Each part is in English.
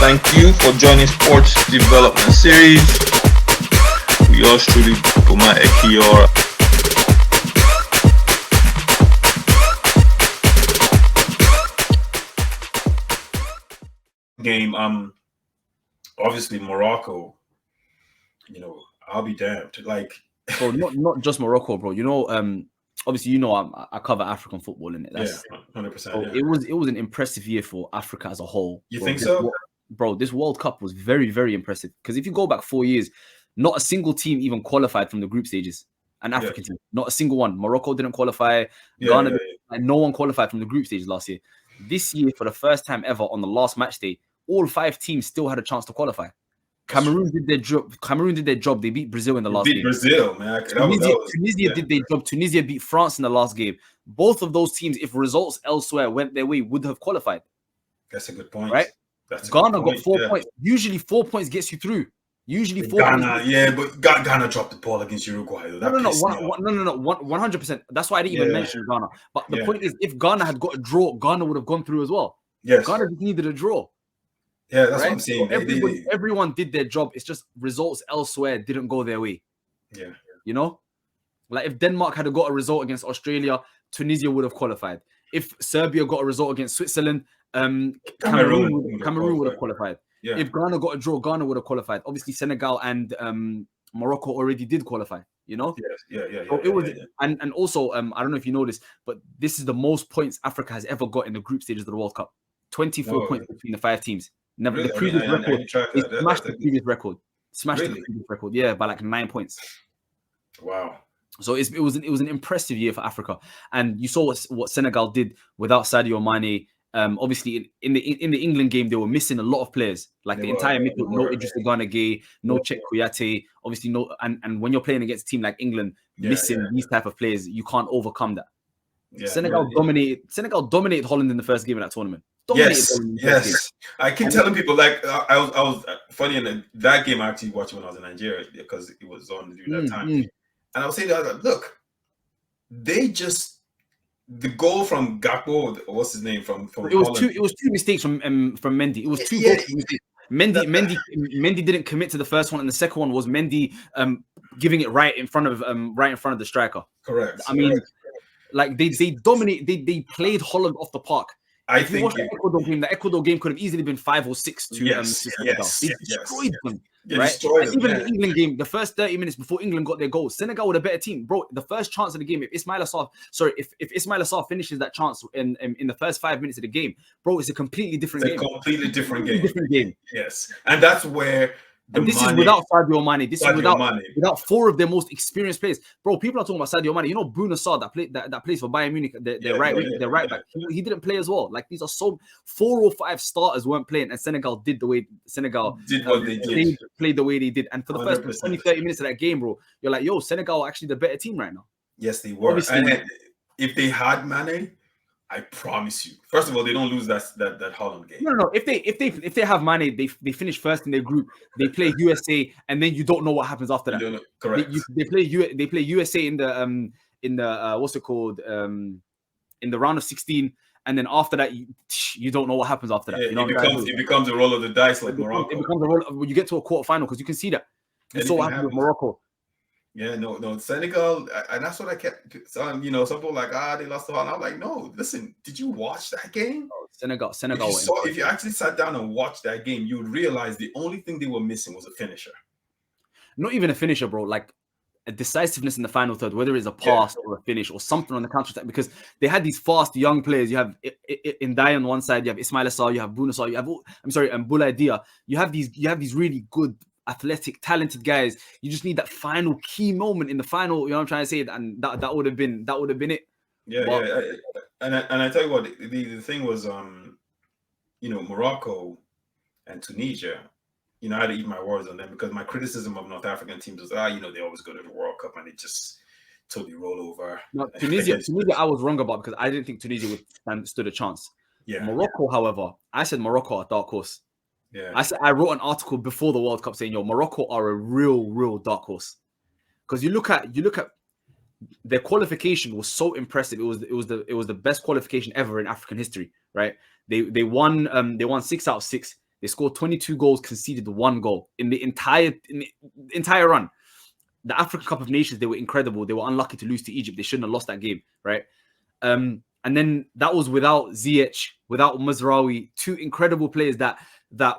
Thank you for joining Sports Development Series. Yours truly, Boma Ekiyor. Game, obviously Morocco. I'll be damned. Like, bro, not just Morocco, bro. Obviously, I cover African football in it. That's 100%. So it was an impressive year for Africa as a whole. You think so? Bro, this World Cup was very, very impressive. Because if you go back 4 years, not a single team even qualified from the group stages. An African team, not a single one. Morocco didn't qualify. Ghana, no one qualified from the group stage last year. This year, for the first time ever, on the last match day, all 5 teams still had a chance to qualify. Cameroon did their job. They beat Brazil in the last game. Brazil, man. Tunisia did their job. Tunisia beat France in the last game. Both of those teams, if results elsewhere went their way, would have qualified. That's a good point. Right? Ghana got 4 points. Usually 4 points gets you through. But Ghana dropped the ball against Uruguay. No, 100%. That's why I didn't even mention Ghana. But the point is, if Ghana had got a draw, Ghana would have gone through as well. Yes. Ghana just needed a draw. Yeah, that's what I'm saying. So everyone did their job. It's just results elsewhere didn't go their way. Yeah. Like if Denmark had got a result against Australia, Tunisia would have qualified. If Serbia got a result against Switzerland, Cameroon would have qualified. Yeah. If Ghana got a draw, Ghana would have qualified. Obviously, Senegal and Morocco already did qualify. Yes. So it was, and also I don't know if you know this, but this is the most points Africa has ever got in the group stages of the World Cup. 24 points between the 5 teams. Never the previous record. They smashed the previous record. The previous record, by like 9 points. Wow. So it was an impressive year for Africa, and you saw what Senegal did without Sadio Mane. Obviously, in the England game, they were missing a lot of players, like the entire midfield. No Idrissa Gana Gueye, no Czech Kouyaté. Obviously, no. And when you're playing against a team like England, missing these type of players, you can't overcome that. Yeah, Senegal dominated Holland in the first game of that tournament. Yes. I keep telling people, like, I was funny in that game. I actually watched when I was in Nigeria because it was on during that time, and I was saying, look, the goal from Gakpo, what's his name from Holland. It was two mistakes from Mendy. It was two goals. Mendy didn't commit to the first one, and the second one was Mendy giving it right in front of the striker. Correct. I mean, like they dominate. They played Holland off the park. I think the Ecuador game could have easily been 5 or 6 to Senegal. They destroyed them. Right? Even in the England game, the first 30 minutes before England got their goal, Senegal were a better team, bro. The first chance of the game, if Ismail Assar finishes that chance in the first 5 minutes of the game, bro, it's a completely different game. Completely different game. Yes, and that's where. And this is without Sadio Mane. This is without 4 of their most experienced players, bro. People are talking about Sadio Mane. You know, Boma that plays for Bayern Munich. Their right back. He didn't play as well. Like these are 4 or 5 starters weren't playing, and Senegal did the way Senegal did what they did. They played the way they did, and for the first 20-30 minutes of that game, bro, you're like, yo, Senegal are actually the better team right now. Yes, they were. And if they had Mane, I promise you. First of all, they don't lose that Holland game. No. If they have Mane, they finish first in their group. They play USA, and then you don't know what happens after that. Correct. They play USA in the what's it called in the round of 16, and then after that you don't know what happens after that. It becomes a roll of the dice like Morocco. It becomes a roll when you get to a quarterfinal because you can see that. You saw what happened with Morocco. Yeah, no, Senegal, and that's what I kept. Some people like, they lost the ball. And I'm like, no, listen, did you watch that game? Oh, Senegal. If you actually sat down and watched that game, you would realize the only thing they were missing was a finisher. Not even a finisher, bro. Like a decisiveness in the final third, whether it's a pass or a finish or something on the counter attack, because they had these fast young players. You have Ndiaye on one side, you have Ismail Assar, you have Bouna Sarr, you have Boulaye Dia. You have these really good, athletic, talented guys. You just need that final key moment in the final. You know what I'm trying to say, and that would have been it. And I tell you what, the thing was, Morocco and Tunisia. I had to eat my words on them because my criticism of North African teams was, they always go to the World Cup and they just totally roll over. No, Tunisia, I was wrong about because I didn't think Tunisia would stood a chance. Yeah. Morocco, however, I said Morocco are dark horse. Yeah. I wrote an article before the World Cup saying, Morocco are a real dark horse. Because you look at their qualification was so impressive. It was the best qualification ever in African history, right? They won 6 out of 6. They scored 22 goals, conceded 1 goal in the entire run. The African Cup of Nations, they were incredible. They were unlucky to lose to Egypt. They shouldn't have lost that game, right? And then that was without Ziyech, without Mazraoui, 2 incredible players that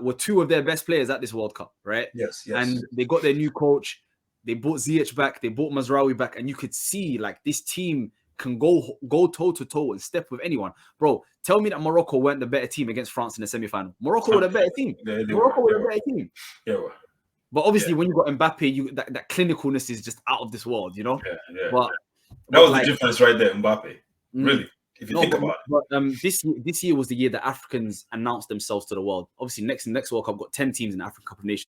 were 2 of their best players at this World Cup, right? Yes. And they got their new coach. They brought Ziyech back. They brought Mazraoui back. And you could see, like, this team can go toe-to-toe and step with anyone. Bro, tell me that Morocco weren't the better team against France in the semi-final. Morocco were the better team. Morocco were the better team. Yeah. But obviously, when you got Mbappe, that clinicalness is just out of this world, you know? Yeah. But that was the difference right there, Mbappe. Really. If you think about it. But this year was the year that Africans announced themselves to the world. Obviously, next World Cup got 10 teams in the African Cup of Nations.